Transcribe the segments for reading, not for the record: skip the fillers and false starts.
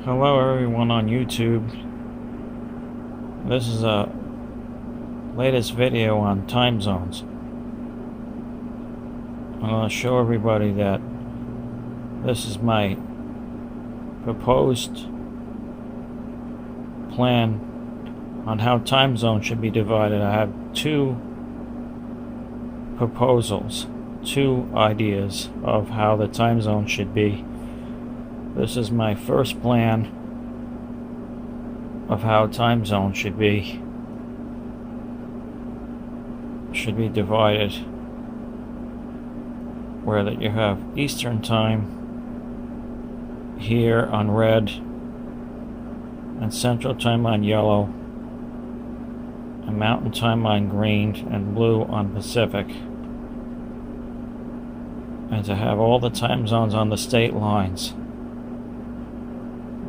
Hello everyone on YouTube. This is a latest video on time zones. I'm going to show everybody that this is my proposed plan on how time zones should be divided. I have two proposals, two ideas of how the time zone should be. This is my first plan of how time zones should be divided, where that you have Eastern time here on red and Central time on yellow and Mountain time on green and blue on Pacific, and to have all the time zones on the state lines.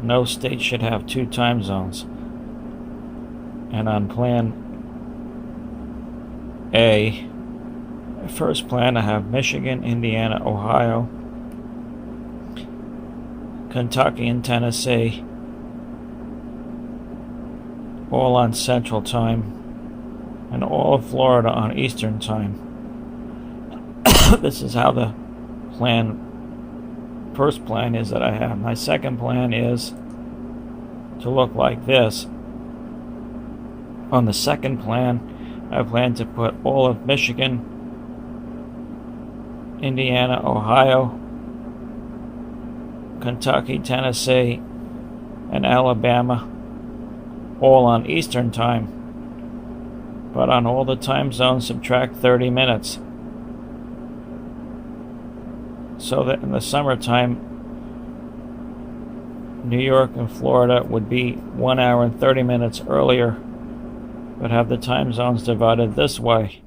No state should have two time zones. And on plan A, first plan, I have Michigan, Indiana, Ohio, Kentucky, and Tennessee, all on Central time, and all of Florida on Eastern time. This is how the first plan is that I have. My second plan is to look like this. On the second plan, I plan to put all of Michigan, Indiana, Ohio, Kentucky, Tennessee, and Alabama all on Eastern time, but on all the time zones subtract 30 minutes. So that in the summertime, New York and Florida would be 1 hour and 30 minutes earlier, but have the time zones divided this way.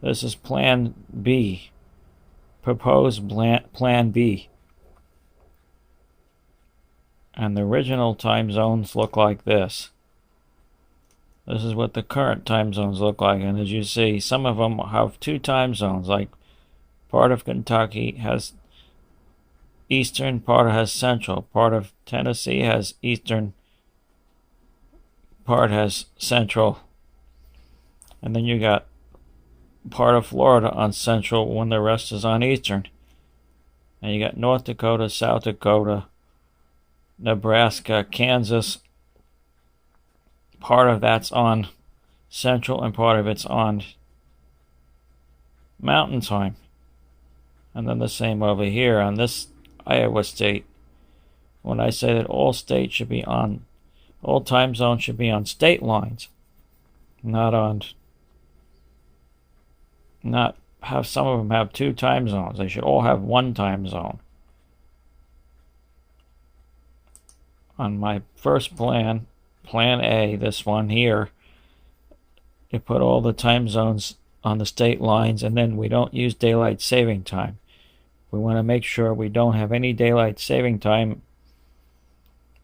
This is Plan B, proposed Plan B. And the original time zones look like this. This is what the current time zones look like, and as you see, some of them have two time zones, like part of Kentucky has Eastern, part has Central, part of Tennessee has Eastern, part has Central, and then you got part of Florida on Central when the rest is on Eastern. And you got North Dakota, South Dakota, Nebraska, Kansas, part of that's on Central and part of it's on Mountain time. And then the same over here on this Iowa state. When I say that all states should be on, all time zones should be on state lines, not have some of them have two time zones. They should all have one time zone. On my first plan, Plan A, this one here, you put all the time zones on the state lines, and then we don't use daylight saving time. We want to make sure we don't have any daylight saving time,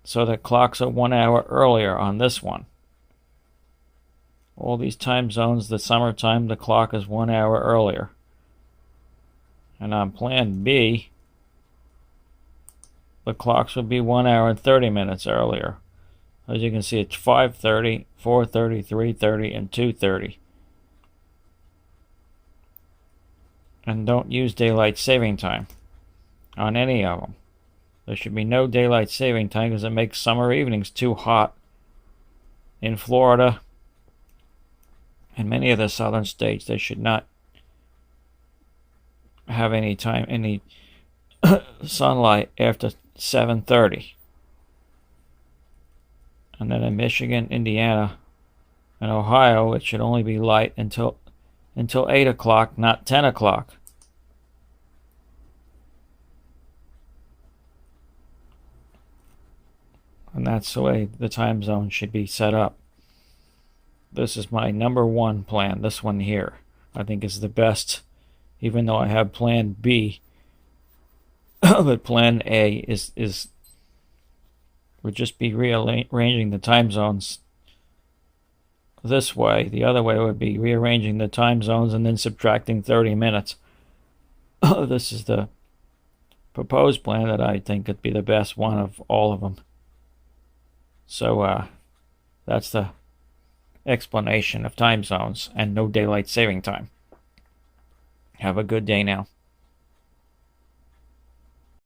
so the clocks are 1 hour earlier on this one. All these time zones, the summertime, the clock is 1 hour earlier. And on Plan B, the clocks will be 1 hour and 30 minutes earlier. As you can see, it's 5:30, 4:30, 3:30, and 2:30. And don't use daylight saving time on any of them. There should be no daylight saving time because it makes summer evenings too hot in Florida and many of the southern states. They should not have any sunlight after 7:30. And then in Michigan, Indiana, and Ohio, it should only be light until 8 o'clock, not 10 o'clock. And that's the way the time zone should be set up. This is my number one plan, this one here. I think is the best, even though I have Plan B. But Plan A would just be rearranging the time zones this way. The other way would be rearranging the time zones and then subtracting 30 minutes. This is the proposed plan that I think could be the best one of all of them. So that's the explanation of time zones and no daylight saving time. Have a good day now.